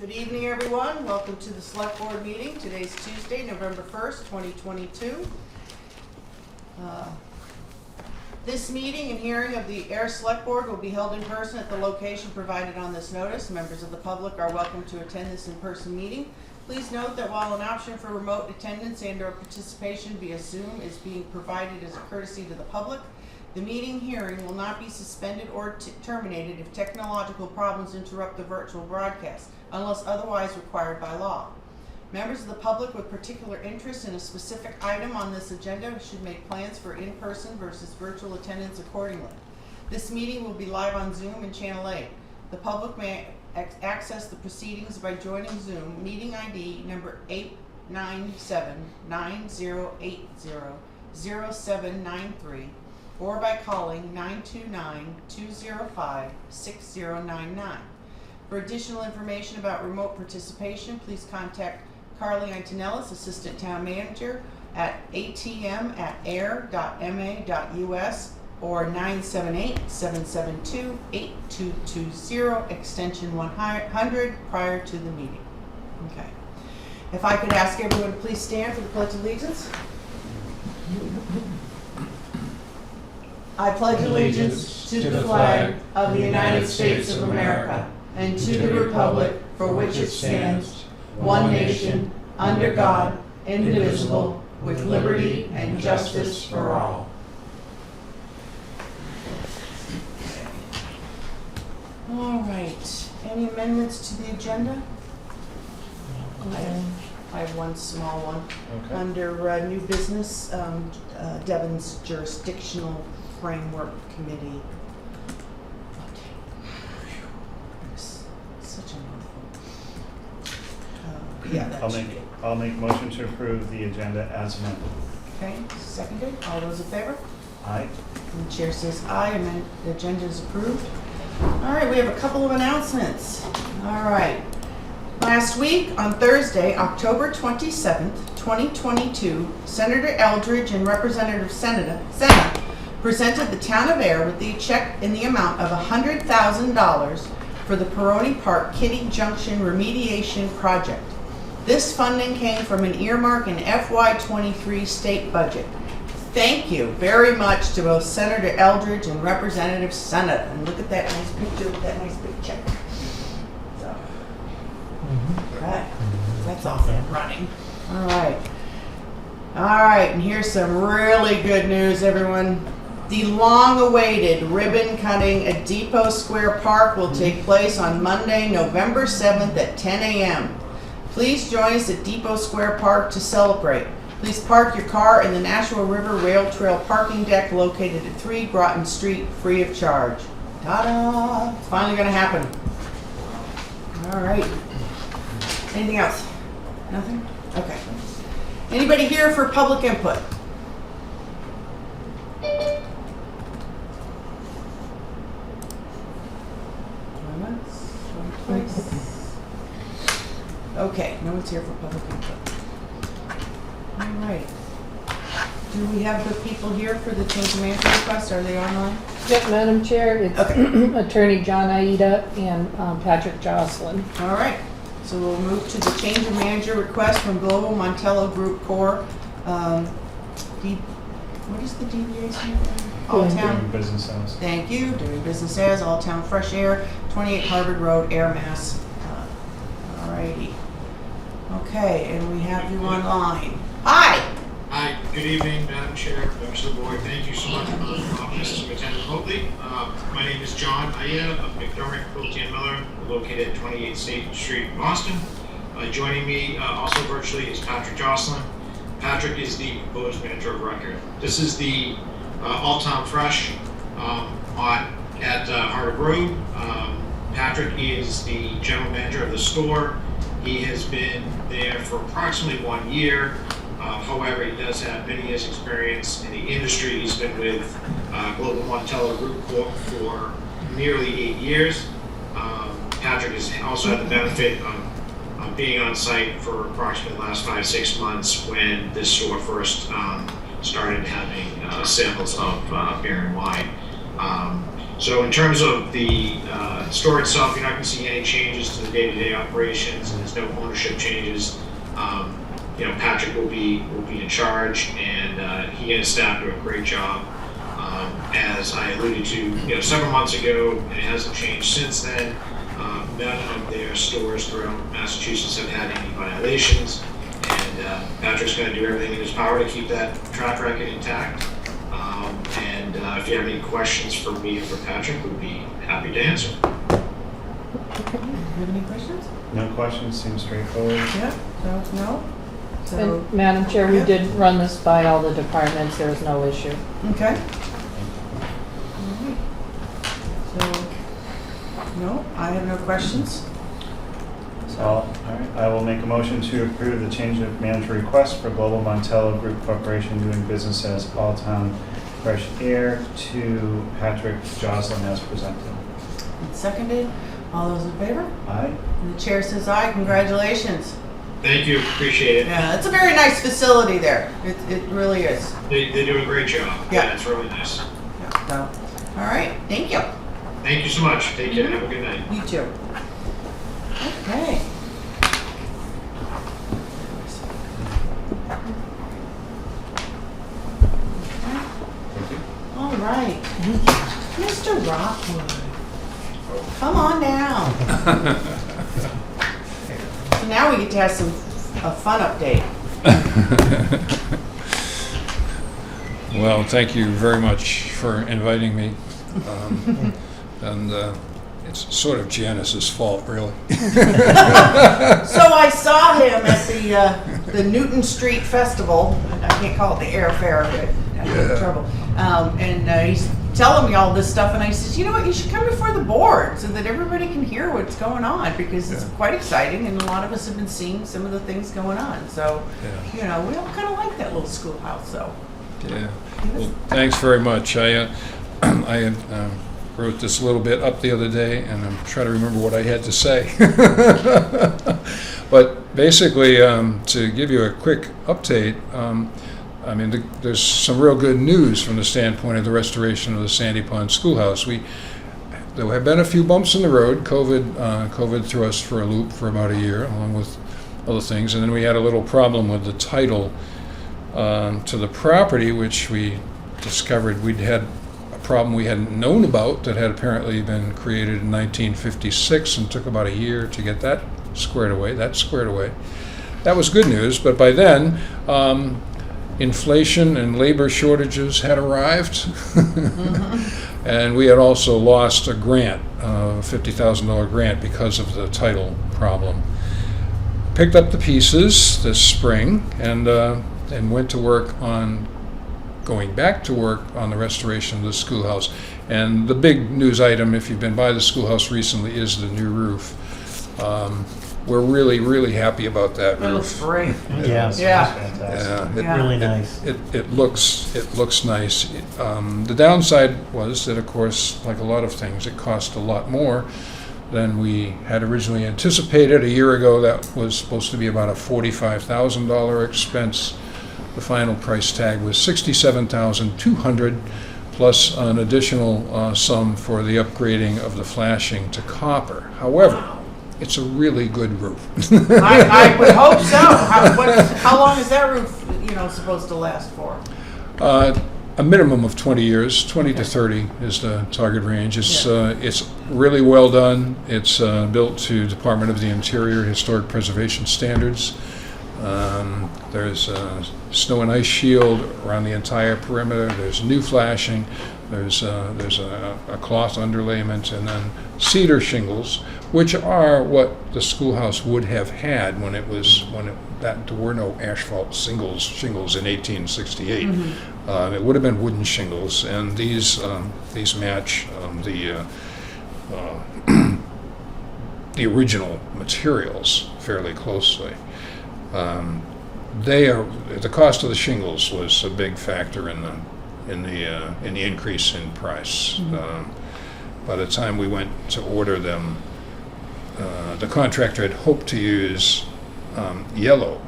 Good evening, everyone. Welcome to the Select Board meeting. Today's Tuesday, November 1st, 2022. This meeting and hearing of the Ayer Select Board will be held in person at the location provided on this notice. Members of the public are welcome to attend this in-person meeting. Please note that while an option for remote attendance and/or participation via Zoom is being provided as a courtesy to the public, the meeting hearing will not be suspended or terminated if technological problems interrupt the virtual broadcast, unless otherwise required by law. Members of the public with particular interest in a specific item on this agenda should make plans for in-person versus virtual attendance accordingly. This meeting will be live on Zoom and Channel 8. The public may access the proceedings by joining Zoom meeting ID number 897-9080-0793 or by calling 929-205-6099. For additional information about remote participation, please contact Carly Antonellis, Assistant Town Manager, at atm@ayer.ma.us or 978-772-8220, extension 100, prior to the meeting. Okay. If I could ask everyone to please stand for the Pledge of Allegiance. I pledge allegiance to the flag of the United States of America and to the republic for which it stands, one nation, under God, indivisible, with liberty and justice for all. All right. Any amendments to the agenda? I have one small one. Okay. Under new business, Devon's Jurisdictional Framework Committee. Such a mouthful. Yeah, that should be it. I'll make motion to approve the agenda as amended. Okay, seconded. All those in favor? Aye. And the chair says aye, and the agenda is approved. All right, we have a couple of announcements. All right. Last week, on Thursday, October 27th, 2022, Senator Eldridge and Representative Senna presented the town of Ayer with the check in the amount of $100,000 for the Peroni Park Kitty Junction remediation project. This funding came from an earmark in FY23 state budget. Thank you very much to both Senator Eldridge and Representative Senna. And look at that nice picture with that nice big check. So, okay, that's off and running. All right. All right, and here's some really good news, everyone. The long-awaited ribbon cutting at Depot Square Park will take place on Monday, November 7th at 10 a.m. Please join us at Depot Square Park to celebrate. Please park your car in the Nashua River Rail Trail parking deck located at 3 Groton Street, free of charge. Ta-da! It's finally going to happen. All right. Anything else? Nothing? Okay. Anybody here for public input? Okay, no one's here for public input. All right. Do we have the people here for the change of manager request? Are they online? Yep, Madam Chair, it's Okay. Attorney John Aida and Patrick Jocelyn. All right. So we'll move to the change of manager request from Global Montello Group Corp. What is the DBA stand for? All Doing Town. business as. Thank you. Doing business as All Town Fresh Air, 28 Harvard Road, Ayer, Mass. All righty. Okay, and we have you online. Hi. Hi, good evening, Madam Chair, members of the board. Thank you so much for allowing us to attend remotely. My name is John Ayer of McDermott, Quilty & Miller, located at 28 State Street, Boston. Joining me also virtually is Patrick Jocelyn. Patrick is the proposed manager of record. This is the All Town Fresh at Harvard Road. Patrick is the general manager of the store. He has been there for approximately 1 year. However, he does have many years' experience in the industry. He's been with Global Montello Group Corp for nearly 8 years. Patrick has also had the benefit of being on site for approximately the last 5-6 months when this store first started having samples of beer and wine. So in terms of the store itself, you're not going to see any changes to the day-to-day operations, and there's no ownership changes. Patrick will be in charge, and he and his staff do a great job. As I alluded to, several months ago, and it hasn't changed since then. None of their stores throughout Massachusetts have had any violations, and Patrick's going to do everything in his power to keep that track record intact. And if you have any questions for me or for Patrick, we'd be happy to answer. Okay, do you have any questions? No questions, seems straightforward. Yeah, no? So, And Madam Chair, we Yeah. did run this by all the departments, there was no issue. okay. Alright. So, no, I have no questions. All right, I will make a motion to approve the change of manager request for Global Montello Group Corporation doing business as All Town Fresh Air to Patrick Joslin as presented. And seconded, all those in favor? Aye. And the chair says aye, congratulations. Thank you, appreciate it. Yeah, it's a very nice facility there. It really is. They do a great job. Yeah. It's really nice. Yeah, so, all right, thank you. Thank you so much. Take care. Have a good night. You too. Okay. All right. Mr. Rockwood, come on down. So now we get to have a fun update. Well, thank you very much for inviting me. And it's sort of Janice's fault, really. So I saw him at the Newton Street Festival. I can't call it the air fair, but I get in trouble. And he's telling me all this stuff, and I says, you know what, you should come before the board so that everybody can hear what's going on, because it's quite exciting, and a lot of us have been seeing some of the things going on. So, we all kind of like that little schoolhouse. So, Yeah. Well, thanks very much. I wrote this a little bit up the other day, and I'm trying to remember what I had to say. But basically, to give you a quick update, there's some real good news from the standpoint of the restoration of the Sandy Pond Schoolhouse. There have been a few bumps in the road. COVID threw us for a loop for about a year, along with other things, and then we had a little problem with the title to the property, which we discovered we'd had a problem we hadn't known about that had apparently been created in 1956 and took about a year to get that squared away. That was good news, but by then, inflation and labor shortages had arrived. And we had also lost a grant, a $50,000 grant, because of the title problem. Picked up the pieces this spring and went to work on going back to work on the restoration of the schoolhouse. And the big news item, if you've been by the schoolhouse recently, is the new roof. We're really, really happy about that it looks roof. great. Yeah. Yeah, Yeah. Really nice. it looks nice. The downside was that, of course, like a lot of things, it cost a lot more than we had originally anticipated. A year ago, that was supposed to be about a $45,000 expense. The final price tag was $67,200, plus an additional sum for the upgrading of the flashing to copper. However, it's a really good roof. I would hope so. How long is that roof, supposed to last for? A minimum of 20 years, 20 to 30 is the target range. It's really well done. It's built to Department of the Interior Historic Preservation standards. There's a snow and ice shield around the entire perimeter. There's new flashing. There's a cloth underlayment, and then cedar shingles, which are what the schoolhouse would have had when there were no asphalt shingles in 1868. It would have been wooden shingles, and these match the original materials fairly closely. The cost of the shingles was a big factor in the increase in price. By the time we went to order them, the contractor had hoped to use yellow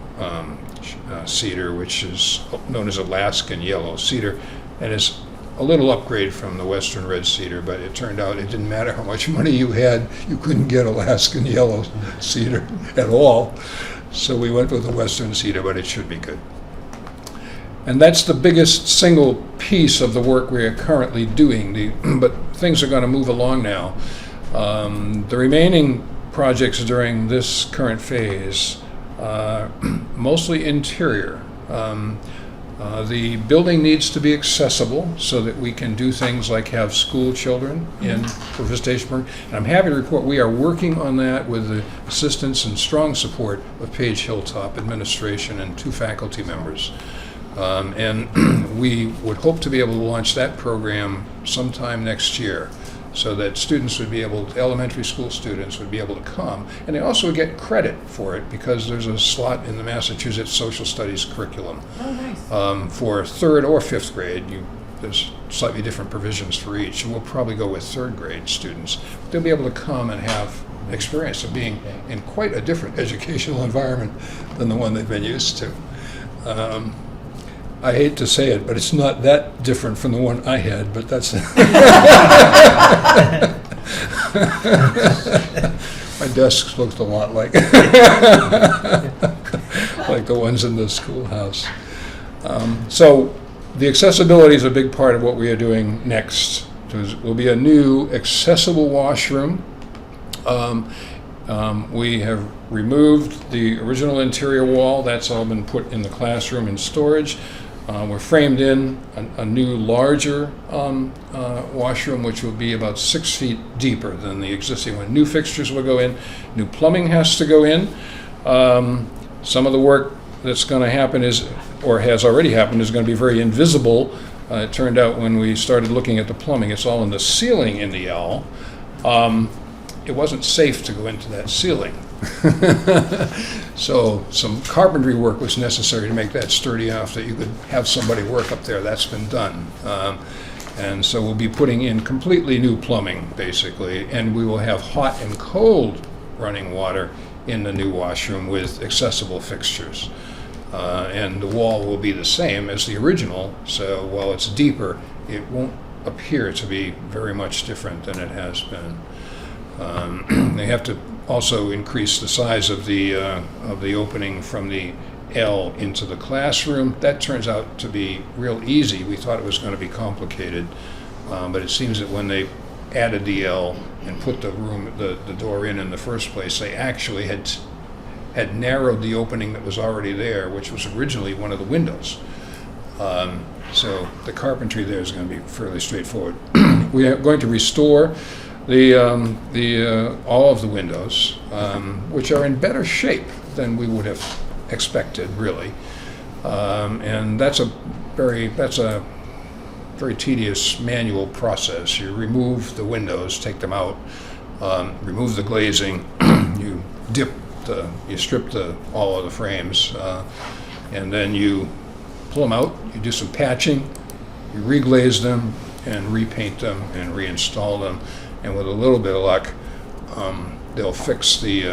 cedar, which is known as Alaskan yellow cedar, and is a little upgrade from the Western red cedar, but it turned out it didn't matter how much money you had, you couldn't get Alaskan yellow cedar at all. So we went with the Western cedar, but it should be good. And that's the biggest single piece of the work we are currently doing. But things are going to move along now. The remaining projects during this current phase are mostly interior. The building needs to be accessible so that we can do things like have school children in for visitation program. And I'm happy to report we are working on that with the assistance and strong support of Page Hilltop administration and 2 faculty members. And we would hope to be able to launch that program sometime next year, so that students would be able, elementary school students would be able to come, and they also would get credit for it because there's a slot in the Massachusetts Social Studies curriculum. Oh, nice. For 3rd or 5th grade. There's slightly different provisions for each, and we'll probably go with 3rd grade students. They'll be able to come and have experience of being in quite a different educational environment than the one they've been used to. I hate to say it, but it's not that different from the one I had, but that's... My desks looked a lot like like the ones in the schoolhouse. So the accessibility is a big part of what we are doing next. There will be a new accessible washroom. We have removed the original interior wall. That's all been put in the classroom in storage. We're framed in a new, larger washroom, which will be about 6 feet deeper than the existing one. New fixtures will go in. New plumbing has to go in. Some of the work that's going to happen is, or has already happened, is going to be very invisible. It turned out when we started looking at the plumbing, it's all in the ceiling in the L. It wasn't safe to go into that ceiling. So some carpentry work was necessary to make that sturdy enough that you could have somebody work up there. That's been done. And so we'll be putting in completely new plumbing, basically, and we will have hot and cold running water in the new washroom with accessible fixtures. And the wall will be the same as the original, so while it's deeper, it won't appear to be very much different than it has been. They have to also increase the size of the opening from the L into the classroom. That turns out to be real easy. We thought it was going to be complicated, but it seems that when they added the L and put the door in the first place, they actually had narrowed the opening that was already there, which was originally one of the windows. So the carpentry there is going to be fairly straightforward. We are going to restore all of the windows, which are in better shape than we would have expected, really. And that's a very tedious manual process. You remove the windows, take them out, remove the glazing, you strip all of the frames, and then you pull them out, you do some patching, you reglaze them and repaint them and reinstall them. And with a little bit of luck, they'll fix the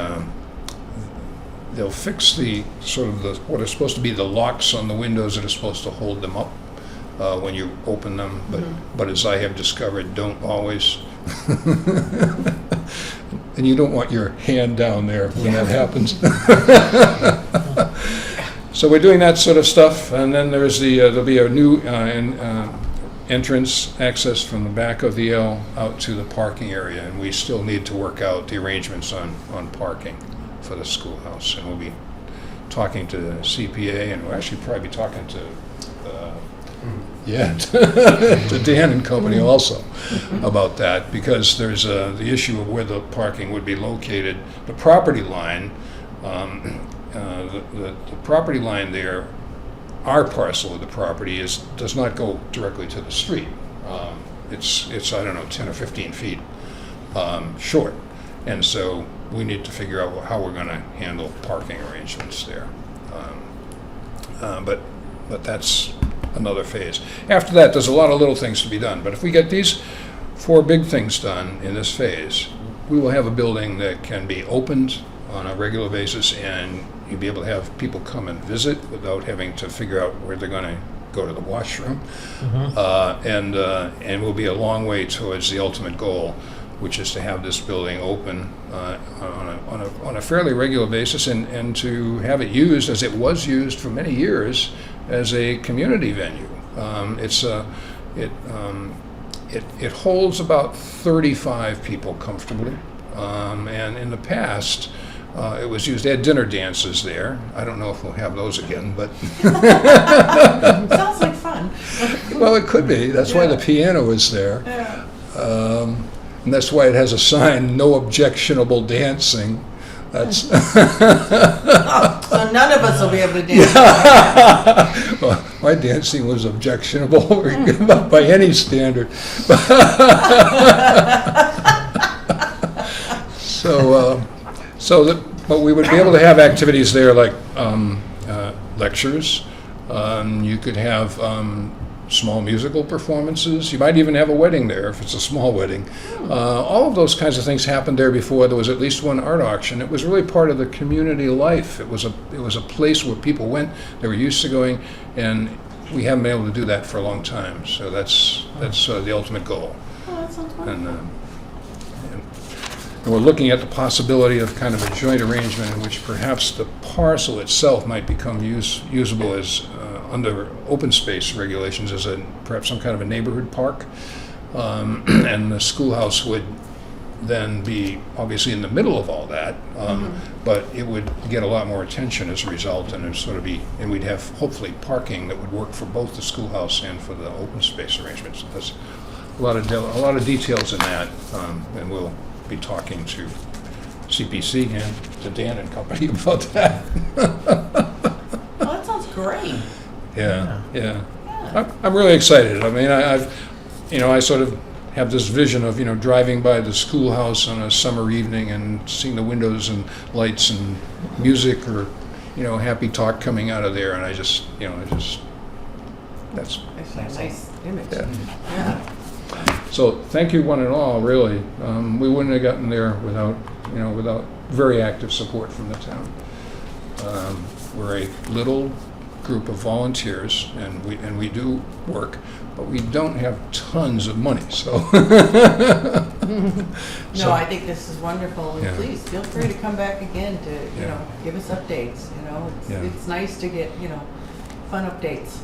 sort of what are supposed to be the locks on the windows that are supposed to hold them up when you open them, but as I have discovered, don't always. And you don't want your hand down there when that happens. So we're doing that sort of stuff, and then there'll be a new entrance access from the back of the L out to the parking area, and we still need to work out the arrangements on parking for the schoolhouse. And we'll be talking to the CPA, and we'll actually probably be talking to to Dan and company also about that, because there's the issue of where the parking would be located. The property line, the property line there, our parcel of the property does not go directly to the street. It's I don't know, 10 or 15 feet short, and so we need to figure out how we're going to handle parking arrangements there. But that's another phase. After that, there's a lot of little things to be done. But if we get these 4 big things done in this phase, we will have a building that can be opened on a regular basis, and you'll be able to have people come and visit without having to figure out where they're going to go to the washroom. And we'll be a long way towards the ultimate goal, which is to have this building open on a fairly regular basis, and to have it used as it was used for many years as a community venue. It holds about 35 people comfortably, and in the past it was used. They had dinner dances there. I don't know if we'll have those again, but Sounds like fun. well, it could be. That's why the piano is there. Yeah. And that's why it has a sign, no objectionable dancing. That's So none of us will be able to dance. well, my dancing was objectionable by any standard. But we would be able to have activities there like lectures. You could have small musical performances. You might even have a wedding there if it's a small wedding. All of those kinds of things happened there before. There was at least one art auction. It was really part of the community life. It was a place where people went. They were used to going, and we haven't been able to do that for a long time. So that's the ultimate goal. Oh, that sounds wonderful. And we're looking at the possibility of kind of a joint arrangement in which perhaps the parcel itself might become usable as under open space regulations as perhaps some kind of a neighborhood park, and the schoolhouse would then be obviously in the middle of all that, but it would get a lot more attention as a result, and and we'd have hopefully parking that would work for both the schoolhouse and for the open space arrangements. There's a lot of details in that, and we'll be talking to CPC and to Dan and company about that. Oh, that sounds great. Yeah. I'm really excited. I mean, I sort of have this vision of, driving by the schoolhouse on a summer evening and seeing the windows and lights and music or, happy talk coming out of there. And that's It's a nice image. Yeah. So thank you one and all, really. We wouldn't have gotten there without very active support from the town. We're a little group of volunteers, and we do work, but we don't have tons of money. So No, I think this is wonderful. And Yeah. please feel free to come back again to give us updates. It's nice to get fun updates.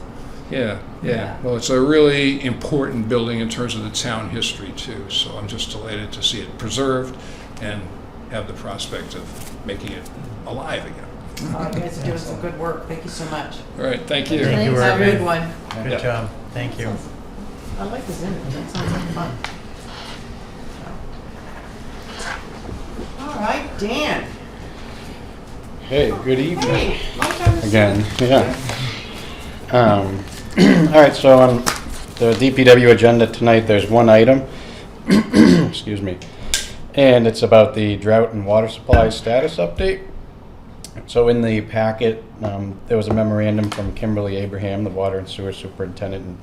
Yeah. Yeah. Well, it's a really important building in terms of the town history too. So I'm just delighted to see it preserved and have the prospect of making it alive again. You guys are doing some good work. Thank you so much. All right, thank you. Thank you, Have a Irving. good one. Good job. Thank you. I like this image. That sounds like fun. All right, Dan. Hey, good evening Hey, long time no see. again. Yeah. All right, so on the DPW agenda tonight, there's one item, excuse me, and it's about the drought and water supply status update. So in the packet, there was a memorandum from Kimberly Abraham, the water and sewer superintendent, and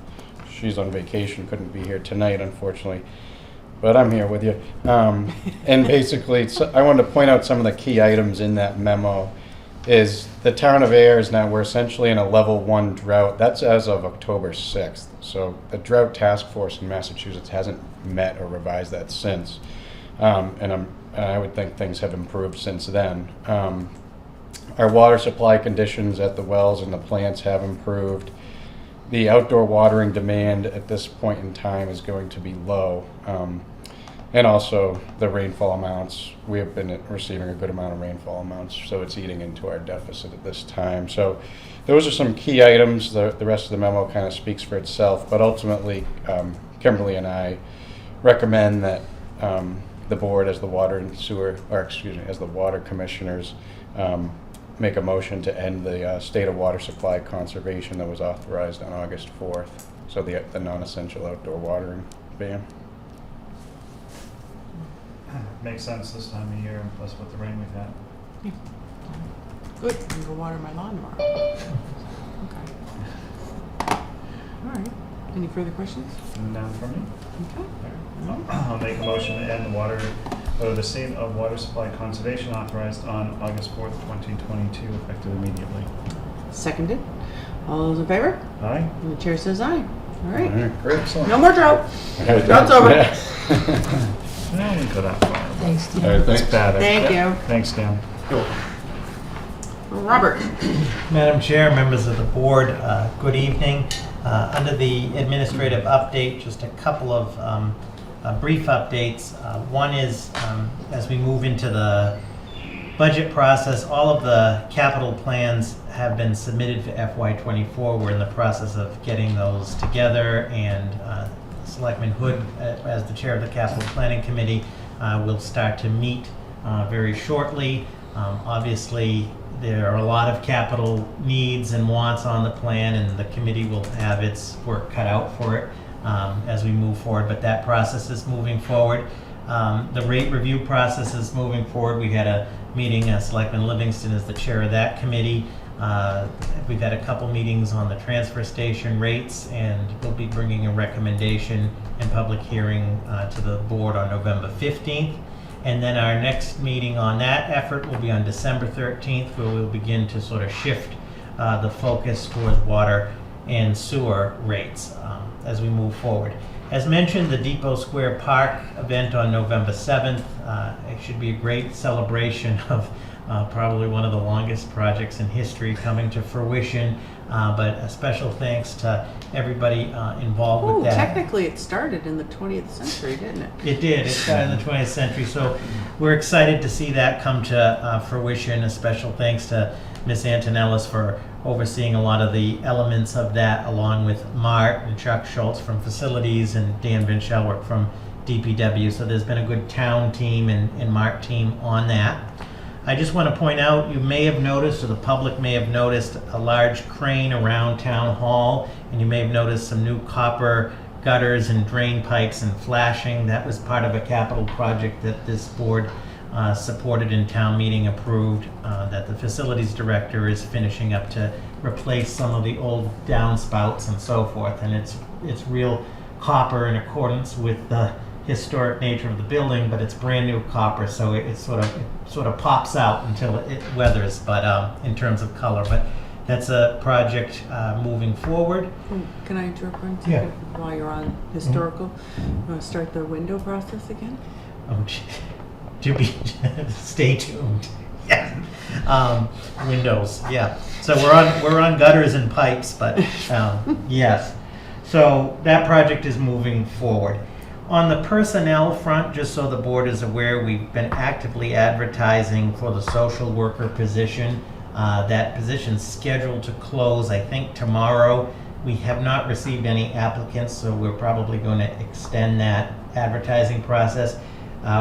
she's on vacation, couldn't be here tonight, unfortunately, but I'm here with you. And basically, I wanted to point out some of the key items in that memo. Is the town of Ayer is now, we're essentially in a level 1 drought. That's as of October 6th. So the drought task force in Massachusetts hasn't met or revised that since. And I would think things have improved since then. Our water supply conditions at the wells and the plants have improved. The outdoor watering demand at this point in time is going to be low. And also the rainfall amounts, we have been receiving a good amount of rainfall amounts, so it's eating into our deficit at this time. So those are some key items. The rest of the memo kind of speaks for itself, but ultimately Kimberly and I recommend that the board as the water and sewer, or excuse me, as the water commissioners make a motion to end the state of water supply conservation that was authorized on August 4th. So the non-essential outdoor watering ban. Makes sense this time of year, plus with the rain we've had. Good. I'm going to water my lawn tomorrow. Okay. All right. Any further questions? None from me. Okay. I'll make a motion to end the state of water supply conservation authorized on August 4th, 2022, effective immediately. Seconded. All those in favor? Aye? And the chair says aye. All All right. right, great. No more drought. Droughts All over. right, No, we go that far. Thanks, Tim. That's thanks. bad. Thank you. Thanks, Dan. Robert. Madam Chair, members of the board, good evening. Under the administrative update, just a couple of brief updates. One is, as we move into the budget process, all of the capital plans have been submitted for FY24. We're in the process of getting those together, and Selectman Hood, as the chair of the Capital Planning Committee, will start to meet very shortly. Obviously, there are a lot of capital needs and wants on the plan, and the committee will have its work cut out for it as we move forward, but that process is moving forward. The rate review process is moving forward. We had a meeting, Selectman Livingston is the chair of that committee. We've had a couple meetings on the transfer station rates, and we'll be bringing a recommendation and public hearing to the board on November 15th. And then our next meeting on that effort will be on December 13th, where we'll begin to sort of shift the focus towards water and sewer rates as we move forward. As mentioned, the Depot Square Park event on November 7th, it should be a great celebration of probably one of the longest projects in history coming to fruition, but a special thanks to everybody involved Ooh, with that. technically it started in the 20th century, didn't it? It did. It started in the 20th century, so we're excited to see that come to fruition. A special thanks to Ms. Antonellis for overseeing a lot of the elements of that, along with Mart and Chuck Schultz from Facilities and Dan Van Schelwerk from DPW. So there's been a good town team and Mart team on that. I just want to point out, you may have noticed, or the public may have noticed, a large crane around Town Hall, and you may have noticed some new copper gutters and drain pipes and flashing. That was part of a capital project that this board supported in town meeting, approved, that the facilities director is finishing up to replace some of the old downspouts and so forth. And it's real copper in accordance with the historic nature of the building, but it's brand new copper, so it sort of pops out until it weathers, but in terms of color. But that's a project moving forward. Can I interrupt for a second? Yeah. While you're on historical? You want to start the window process again? To be stay tuned. Yeah. Windows. Yeah. So we're on gutters and pipes, but yes. So that project is moving forward. On the personnel front, just so the board is aware, we've been actively advertising for the social worker position. That position's scheduled to close, I think, tomorrow. We have not received any applicants, so we're probably going to extend that advertising process.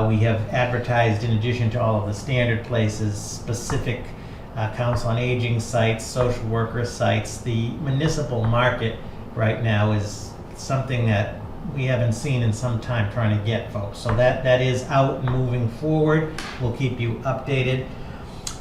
We have advertised, in addition to all of the standard places, specific Council on Aging sites, social worker sites. The municipal market right now is something that we haven't seen in some time, trying to get folks. So that is out and moving forward. We'll keep you updated.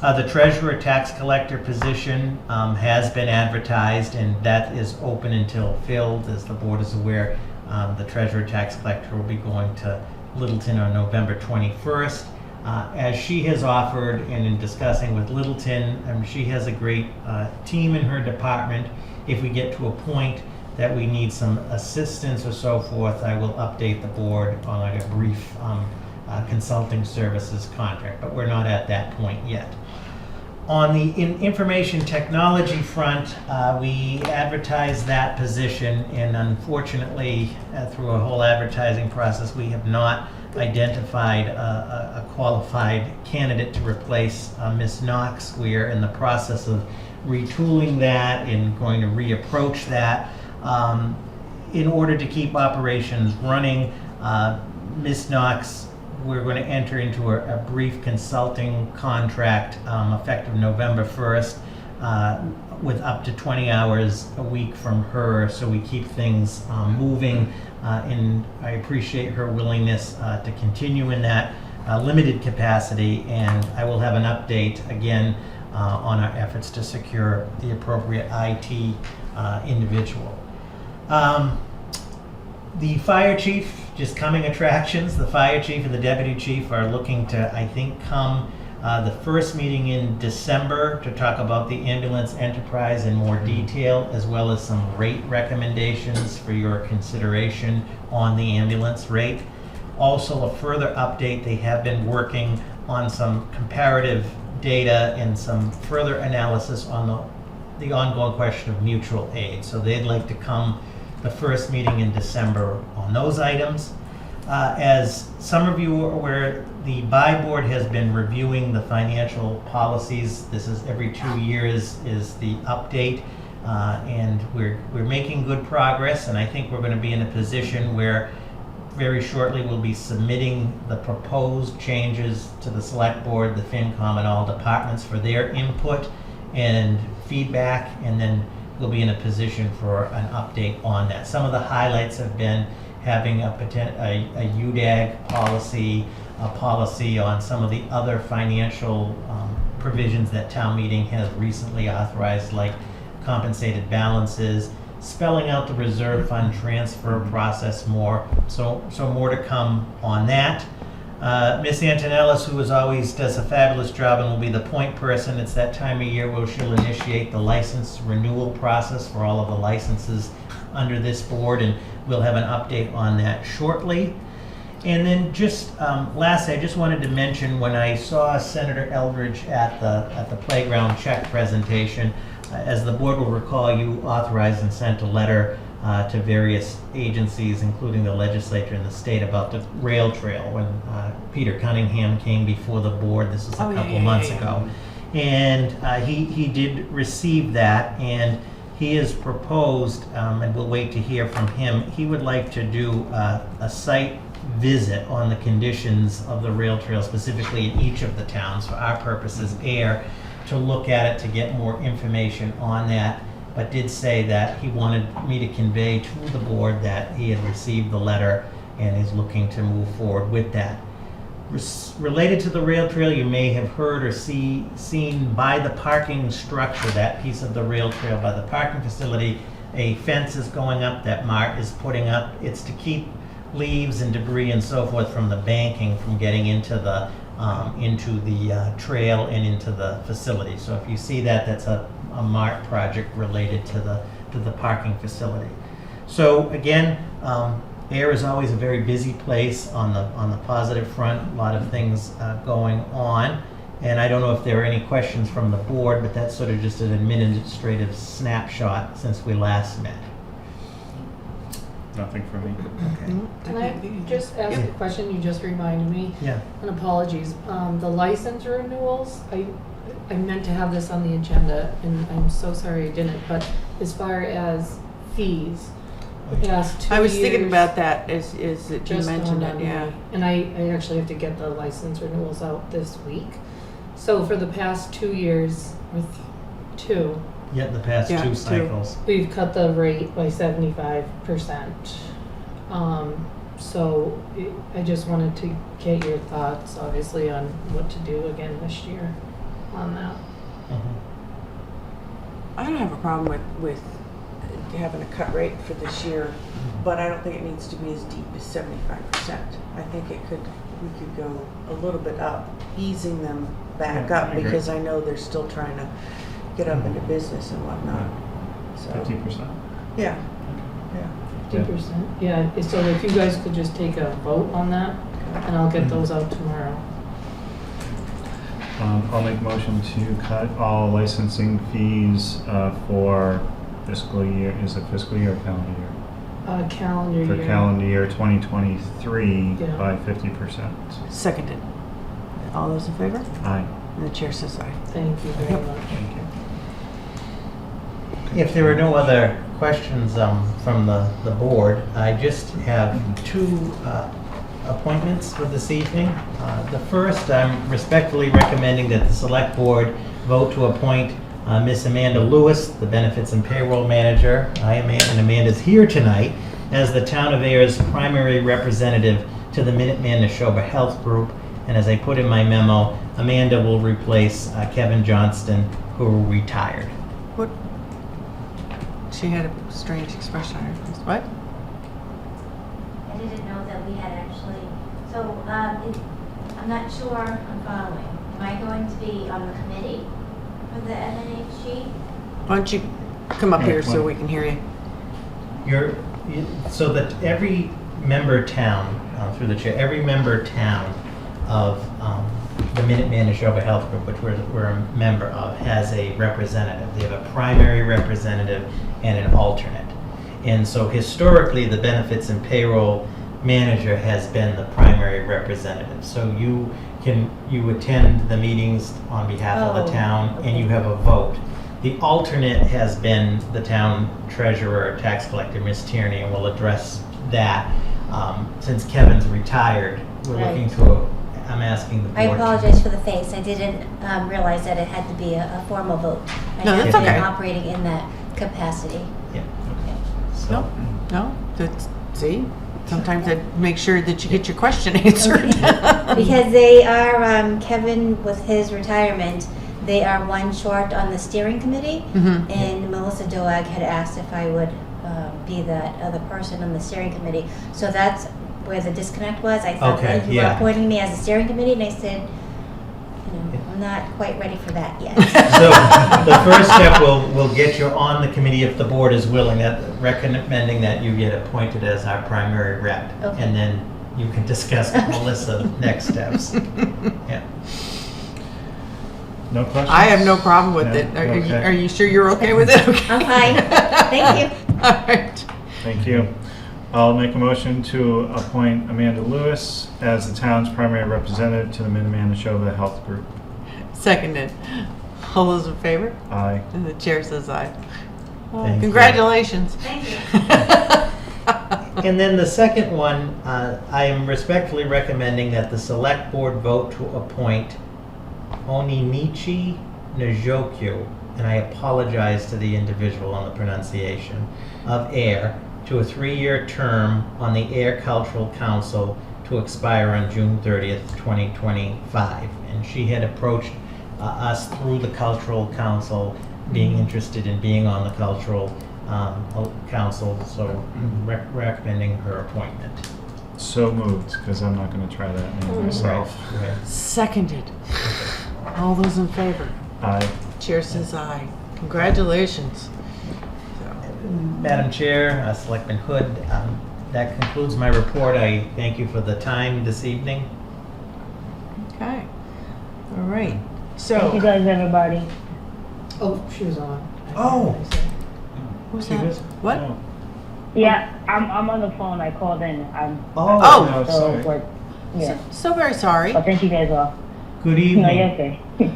The treasurer tax collector position has been advertised, and that is open until filled. As the board is aware, the treasurer tax collector will be going to Littleton on November 21st. As she has offered, and in discussing with Littleton, she has a great team in her department. If we get to a point that we need some assistance or so forth, I will update the board on like a brief consulting services contract, but we're not at that point yet. On the information technology front, we advertised that position, and unfortunately, through a whole advertising process, we have not identified a qualified candidate to replace Ms. Knox. We are in the process of retooling that and going to reapproach that. In order to keep operations running, Ms. Knox, we're going to enter into a brief consulting contract effective November 1st with up to 20 hours a week from her, so we keep things moving. And I appreciate her willingness to continue in that limited capacity, and I will have an update again on our efforts to secure the appropriate IT individual. The fire chief, just coming attractions. The fire chief and the deputy chief are looking to, I think, come The first meeting in December to talk about the ambulance enterprise in more detail, as well as some rate recommendations for your consideration on the ambulance rate. Also, a further update, they have been working on some comparative data and some further analysis on the ongoing question of mutual aid. So they'd like to come the first meeting in December on those items. As some of you are aware, the BUY board has been reviewing the financial policies. This is every 2 years is the update, and we're making good progress, and I think we're going to be in a position where very shortly we'll be submitting the proposed changes to the select board, the FinCom, and all departments for their input and feedback, and then we'll be in a position for an update on that. Some of the highlights have been having a UDAG policy, a policy on some of the other financial provisions that town meeting has recently authorized, like compensated balances, spelling out the reserve fund transfer process more. So more to come on that. Miss Antonellis, who as always does a fabulous job and will be the point person, it's that time of year where she'll initiate the license renewal process for all of the licenses under this board, and we'll have an update on that shortly. And then just lastly, I just wanted to mention, when I saw Senator Eldridge at the playground check presentation, as the board will recall, you authorized and sent a letter to various agencies, including the legislature and the state, about the rail trail when Peter Cunningham came before the board. This was a couple months ago. And he did receive that, and he has proposed, and we'll wait to hear from him, he would like to do a site visit on the conditions of the rail trail, specifically in each of the towns, for our purposes, Ayer, to look at it, to get more information on that, but did say that he wanted me to convey to the board that he had received the letter and is looking to move forward with that. Related to the rail trail, you may have heard or seen by the parking structure, that piece of the rail trail by the parking facility, a fence is going up that Mart is putting up. It's to keep leaves and debris and so forth from the banking from getting into the trail and into the facility. So if you see that, that's a Mart project related to the parking facility. So again, Ayer is always a very busy place on the positive front. A lot of things going on, and I don't know if there are any questions from the board, but that's sort of just an administrative snapshot since we last met. Nothing for me. Okay. Can I just ask a question? You just reminded me. Yeah. And apologies. The license renewals, I meant to have this on the agenda, and I'm so sorry I didn't, but as far as fees, the past 2 years. I was thinking about that as that you just mentioned dawned it, on yeah. me. And I actually have to get the license renewals out this week. So for the past 2 years, with two, Yeah, the past Yeah, two two. cycles. we've cut the rate by 75%. So I just wanted to get your thoughts, obviously, on what to do again this year on that. Mhm. I don't have a problem with having a cut rate for this year, but I don't think it needs to be as deep as 75%. I think we could go a little bit up, easing them back Yeah, I up, agree. because I know they're still trying to get up into business and whatnot. So 50%. yeah, 50%? Yeah, so if you guys could just take a vote on that, and I'll get those out tomorrow. I'll make a motion to cut all licensing fees for fiscal year, is it fiscal year or calendar year? Calendar For year. calendar year 2023 Yeah. by 50%. Seconded. All those in favor? Aye. And the chair says aye. Thank you very much. Thank you. If there are no other questions from the board, I just have two appointments for this evening. The first, I'm respectfully recommending that the select board vote to appoint Miss Amanda Lewis, the benefits and payroll manager. And Amanda's here tonight as the town of Ayer's primary representative to the Minuteman Neshoba Health Group. And as I put in my memo, Amanda will replace Kevin Johnston, who retired. What? She had a strange expression on her face. What? I didn't know that we had actually, so I'm not sure I'm following. Am I going to be on the committee for the MNHG? Why don't you come up Yeah, here so come on. we can hear you? So that every member town, through the chair, every member town of the Minuteman Neshoba Health Group, which we're a member of, has a representative. They have a primary representative and an alternate. And so historically, the benefits and payroll manager has been the primary representative. So you attend the meetings on behalf of the Oh, town, and okay. you have a vote. The alternate has been the town treasurer, tax collector, Ms. Tierney, and we'll address that. Since Kevin's retired, we're looking Right. I'm asking the board. I apologize for the face. I didn't realize that it had to be a formal vote. I No, have that's been okay. operating in that capacity. Yeah. Yeah. So, No, that's, see, sometimes I make sure that you get your question answered. Because they are, Kevin, with his retirement, they are one short on the steering committee. Mhm. And Melissa Doag had asked if I would be that other person on the steering committee. So that's where the disconnect was. I thought Okay, that you were yeah. appointing me as a steering committee, and I said, I'm not quite ready for that yet. so the first step, we'll get you on the committee if the board is willing, recommending that you get appointed as our primary rep. Okay. And then you can discuss with Melissa next steps. Yeah. No questions? I have no problem with No? it. Okay. Are you sure you're okay with it? Okay. I'm fine. Thank you. All right. Thank you. I'll make a motion to appoint Amanda Lewis as the town's primary representative to the Minuteman Neshoba Health Group. Seconded. All those in favor? Aye. And the chair says aye. Well, Thank you. congratulations. Thank you. And then the second one, I am respectfully recommending that the select board vote to appoint Oninichi Njokyu, and I apologize to the individual on the pronunciation, of Ayer, to a 3-year term on the Ayer Cultural Council to expire on June 30th, 2025. And she had approached us through the Cultural Council, being interested in being on the Cultural Council, so recommending her appointment. So moved, because I'm not going to try that name myself. Right. Seconded. All those in favor? Aye. Chair says aye. Congratulations. Madam Chair, Selectman Hood, that concludes my report. I thank you for the time this evening. Okay. All right. Thank you So, guys, everybody. Oh, she was on. Oh. who's She that? was- What? No. Yeah, I'm on the phone. I called in. Oh. No, So, sorry. but, yeah. So very sorry. But thank you guys all. Good No, you're evening. okay.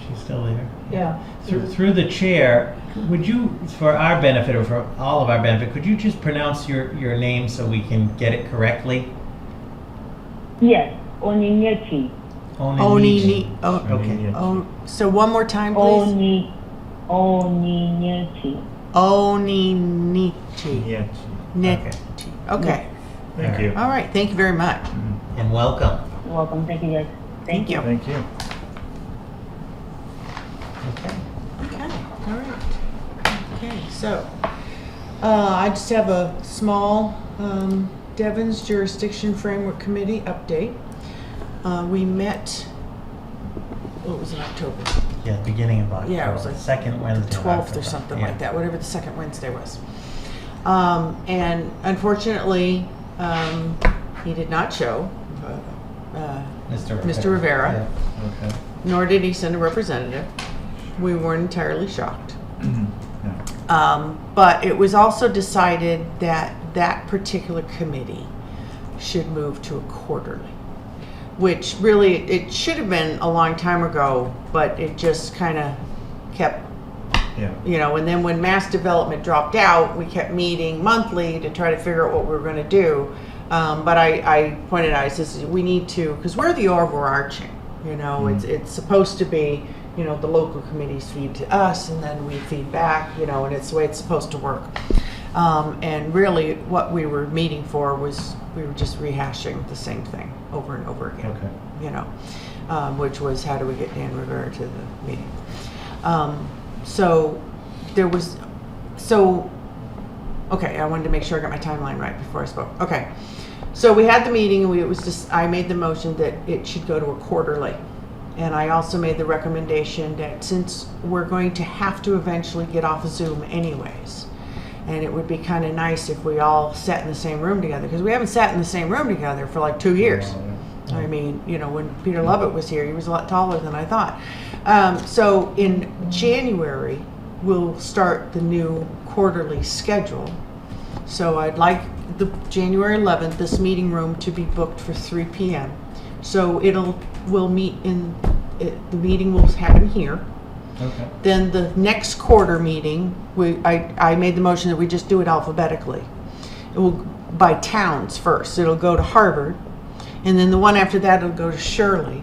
She's still there. Yeah. Through the chair, would you, for our benefit or for all of our benefit, could you just pronounce your name so we can get it correctly? Yes, Oninyeki. Onini. Oh, Okay. oh, so one more time, please. Oninyeki. Oninichi. Yeah. Nichi. Okay. Thank you. All right. Thank you very much. And welcome. You're welcome. Thank you guys. Thank you. Thank you. Okay. Okay, all right. Okay, so, I just have a small Devon's Jurisdiction Framework Committee update. We met, what was it, October? Yeah, beginning of October. Yeah, it was like second Wednesday. of 12th or October. something Yeah. like that, whatever the second Wednesday was. And unfortunately, he did not show, Mr. Rivera. Yeah. Okay. Nor did he send a representative. We weren't entirely shocked. Yeah. But it was also decided that that particular committee should move to a quarterly, which really, it should have been a long time ago, but it just kind of kept, Yeah. and then when mass development dropped out, we kept meeting monthly to try to figure out what we were going to do. But I pointed out, I says, we need to, because we're the overarching, it's supposed to be, the local committees feed to us and then we feed back, and it's the way it's supposed to work. And really what we were meeting for was, we were just rehashing the same thing over and over again. Okay. Which was, how do we get Dan Rivera to the meeting? Okay, I wanted to make sure I got my timeline right before I spoke. Okay, So we had the meeting, and it was just, I made the motion that it should go to a quarterly. And I also made the recommendation that since we're going to have to eventually get off of Zoom anyways, and it would be kind of nice if we all sat in the same room together, because we haven't sat in the same room together for like 2 years. I mean, you know, when Peter Lovett was here, he was a lot taller than I thought. So in January, we'll start the new quarterly schedule. So I'd like the January 11th, this meeting room to be booked for 3 p.m. So we'll meet the meeting will happen here. Okay. Then the next quarter meeting, I made the motion that we just do it alphabetically. It will by towns first. It'll go to Harvard, and then the one after that will go to Shirley,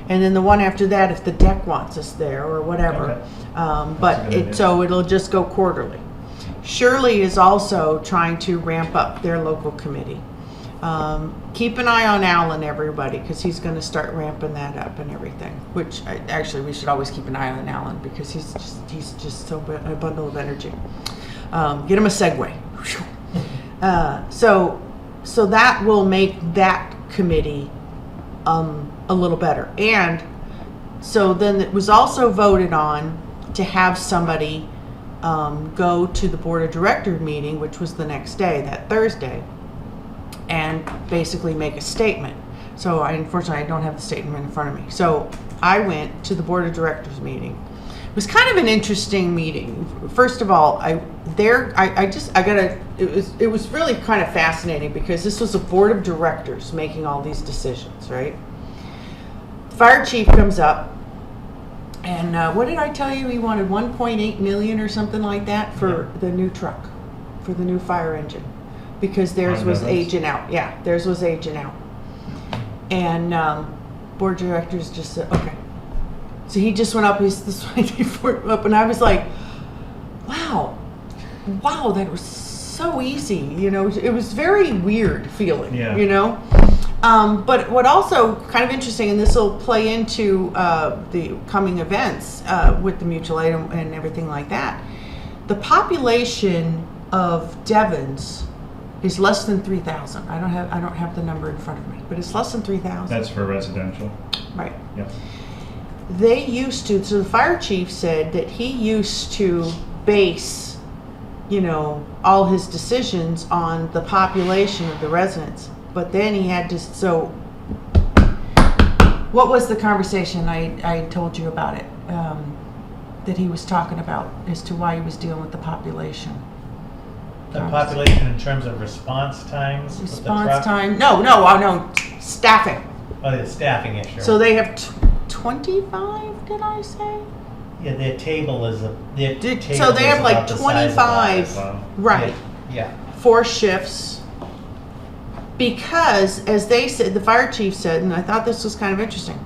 and then the one after that if the deck wants us there or whatever. Okay. But good idea. so it'll just go quarterly. Shirley is also trying to ramp up their local committee. Keep an eye on Alan, everybody, because he's going to start ramping that up and everything. Which actually we should always keep an eye on Alan because he's just so a bundle of energy. Get him a Segway. So that will make that committee a little better. And so then it was also voted on to have somebody go to the board of director meeting, which was the next day, that Thursday, and basically make a statement. So unfortunately, I don't have the statement in front of me. So I went to the board of directors meeting. It was kind of an interesting meeting. First of all, it was really kind of fascinating because this was a board of directors making all these decisions, right? Fire chief comes up, and what did I tell you? He wanted 1.8 million or something like that for the new truck, for the new fire engine, because theirs was aging out. Yeah, theirs was aging out. And board of directors just said, okay. So he just went up, he's this way up, and I was like, wow, that was so easy. You know, it was very weird feeling, you know? But what also kind of interesting, and this will play into the coming events with the mutual aid and everything like that, the population of Devons is less than 3,000. I don't have the number in front of me, but it's less than 3,000. That's for residential. Right. Yep. They used to, so the fire chief said that he used to base, you know, all his decisions on the population of the residents. But then he had to, so what was the conversation I told you about it, that he was talking about as to why he was dealing with the population? The population in terms of response times? with the Response truck? time, no, staffing. Oh, the staffing issue. So they have 25, did I say? Yeah, their table is So they have like 25, Wow. right, Yeah. 4 shifts. Because, as they said, the fire chief said, and I thought this was kind of interesting,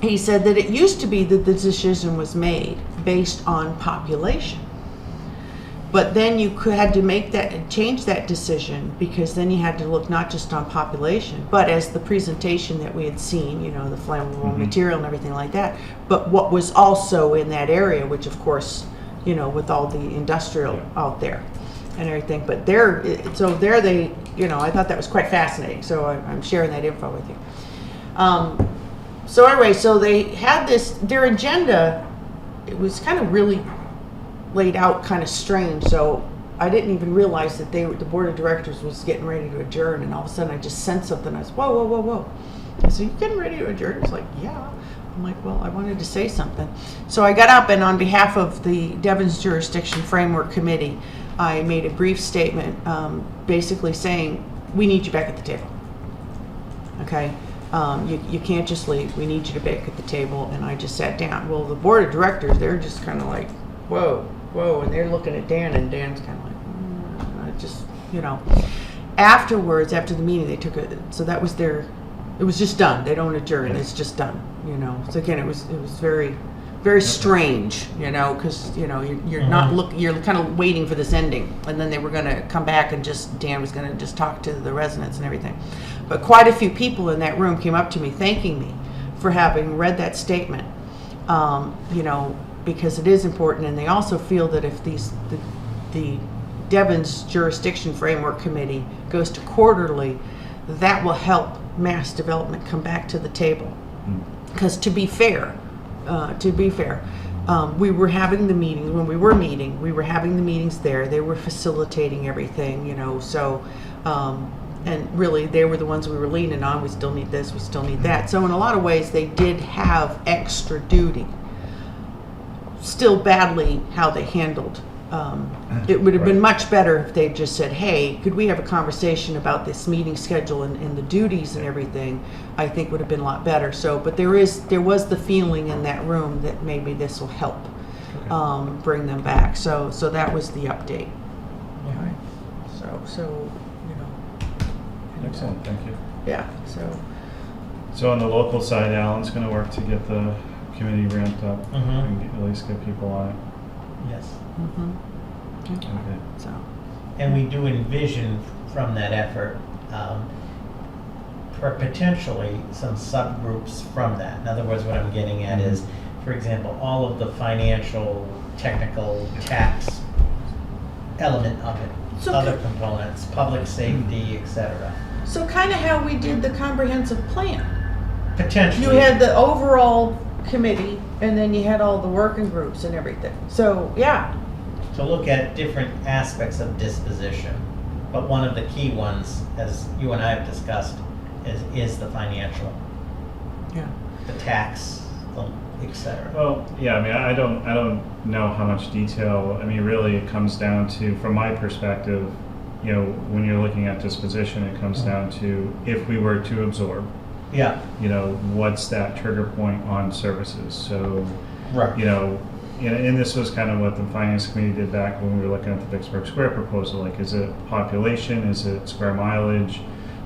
he said that it used to be that the decision was made based on population. But then you had to change that decision, because then you had to look not just on population, but as the presentation that we had seen, you know, the flammable material and everything like that, but what was also in that area, which of course, you know, with all the industrial out there and everything. But they, you know, I thought that was quite fascinating. So I'm sharing that info with you. So anyway, so they had their agenda, it was kind of really laid out kind of strange. So I didn't even realize that the board of directors was getting ready to adjourn, and all of a sudden I just sensed something. I was, whoa. I said, you getting ready to adjourn? It's like, yeah. I'm like, well, I wanted to say something. So I got up, and on behalf of the Devon's Jurisdiction Framework Committee, I made a brief statement basically saying, we need you back at the table. Okay? You can't just leave. We need you to back at the table. And I just sat down. Well, the board of directors, they're just kind of like, whoa. And they're looking at Dan, and Dan's kind of like, I just, you know. Afterwards, after the meeting, they took so that was it was just done. They don't adjourn. It's just done, you know. So again, it was very, very strange, you know, because, you know, you're not you're kind of waiting for this ending. And then they were going to come back and Dan was going to just talk to the residents and everything. But quite a few people in that room came up to me thanking me for having read that statement, you know, because it is important. And they also feel that if the Devon's Jurisdiction Framework Committee goes to quarterly, that will help mass development come back to the table. Because to be fair, we were having the meetings, when we were meeting, we were having the meetings there. They were facilitating everything, you know, so, and really they were the ones we were leaning on. We still need this, we still need that. So in a lot of ways, they did have extra duty. Still badly how they handled. It would have been much better if they just said, hey, could we have a conversation about this meeting schedule and the duties and everything? I think would have been a lot better. So, but there was the feeling in that room that maybe this will help bring them back. So that was the update. Okay. So you know. Excellent, thank you. Yeah. So on the local side, Alan's going to work to get the committee ramped up and at least get people on it. Yes. Mm-hmm. Okay. So. And we do envision from that effort for potentially some subgroups from that. In other words, what I'm getting at is, for example, all of the financial, technical, tax element of it, So other components, public safety, etc. So kind of how we did the comprehensive plan. Potentially. You had the overall committee, and then you had all the working groups and everything. So, yeah. to look at different aspects of disposition. But one of the key ones, as you and I have discussed, is the financial, Yeah. the tax, etc. Well, yeah, I mean, I don't know how much detail. I mean, really, it comes down to, from my perspective, you know, when you're looking at disposition, it comes down to if we were to absorb, Yeah. you know, what's that trigger point on services? So, Right. you know, and this was kind of what the finance committee did back when we were looking at the Vicksburg Square proposal. Like, is it population? Is it square mileage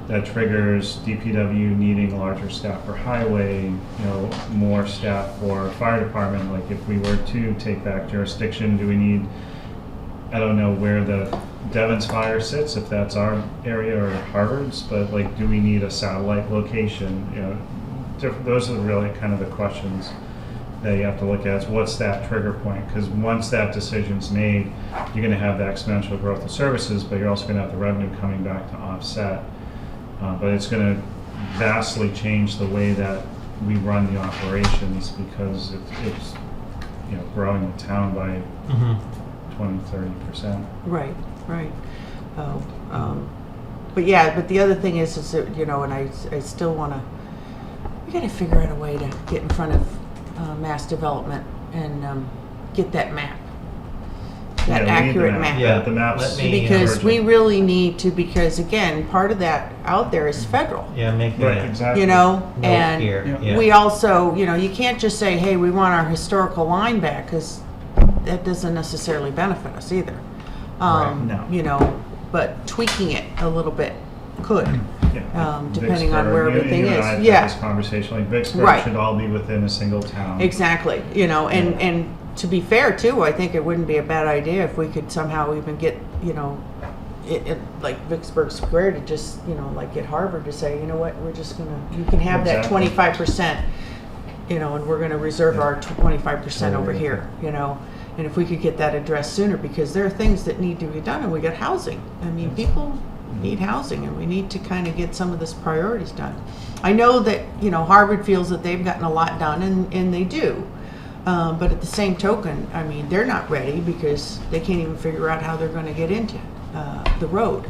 that triggers DPW needing larger staff for highway? You know, more staff for fire department. Like, if we were to take back jurisdiction, do we need? I don't know where the Devon's fire sits, if that's our area or Harvard's, but like, do we need a satellite location? You know, those are really kind of the questions that you have to look at. Is what's that trigger point? Because once that decision's made, you're going to have the exponential growth of services, but you're also going to have the revenue coming back to offset. But it's going to vastly change the way that we run the operations, because it's you know, growing the town by 20-30%. Right. But yeah, but the other thing is that, you know, and I still want to, we got to figure out a way to get in front of mass development and get that map, that Yeah, we need the accurate map. Yeah. The maps. Let me- Because we really need to, because again, part of that out there is federal, Yeah, make Right, that exactly. you know, note and here. Yeah. we also, you know, you can't just say, hey, we want our historical line back, because that doesn't necessarily benefit us either. Right, no. You know, but tweaking it a little bit could, Yeah. depending on Vicksburg, where you everything and I is. have had Yeah, this conversation, like Vicksburg Right. should all be within a single town. exactly. You know, and Yeah. and to be fair too, I think it wouldn't be a bad idea if we could somehow even get, you know, it like Vicksburg Square to just, you know, like get Harvard to say, you know what, we're just gonna, you can have that Exactly. 25%, you know, and we're gonna reserve Yeah. our 25% over Totally. here, you know. And if we could get that addressed sooner, because there are things that need to be done, and we got housing. I mean, people need housing, and we need to kind of get some of this priorities done. I know that, you know, Harvard feels that they've gotten a lot done, and they do. But at the same token, I mean, they're not ready because they can't even figure out how they're going to get into the road.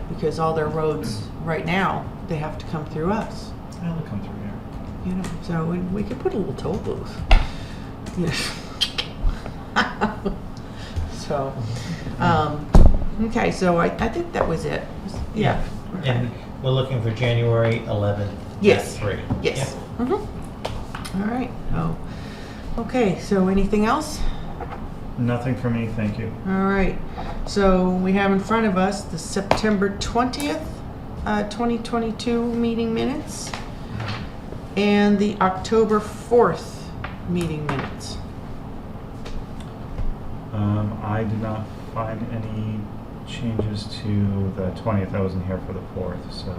Because all their roads right now, they have to come through us. They'll come through here. You know, so we could put a little toll booth. Yeah. So, okay, so I think that was it. Yeah. Okay. And we're looking for January 11th. Yes. At 3. Yes. All right. Oh, okay. So anything else? Nothing for me, thank you. All right. So we have in front of us the September 20th, 2022 meeting minutes and the October 4th meeting minutes. I did not find any changes to the 20th. I wasn't here for the 4th, so.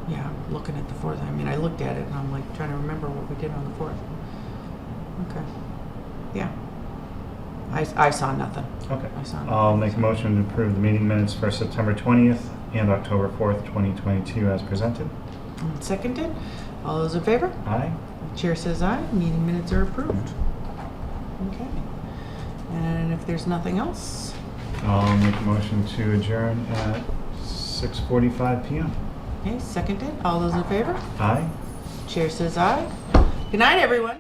Yeah, I'm looking at the 4th. I mean, I looked at it and I'm like trying to remember what we did on the 4th. Okay. Yeah. I saw nothing. Okay. I saw nothing. I'll make a motion to approve the meeting minutes for September 20th, and October 4th, 2022 as presented. And seconded. All those in favor? Aye. Chair says aye. Meeting minutes are approved. Okay. And if there's nothing else, I'll make a motion to adjourn at 6:45 PM. okay, seconded. All those in favor? Aye. Chair says aye. Good night, everyone.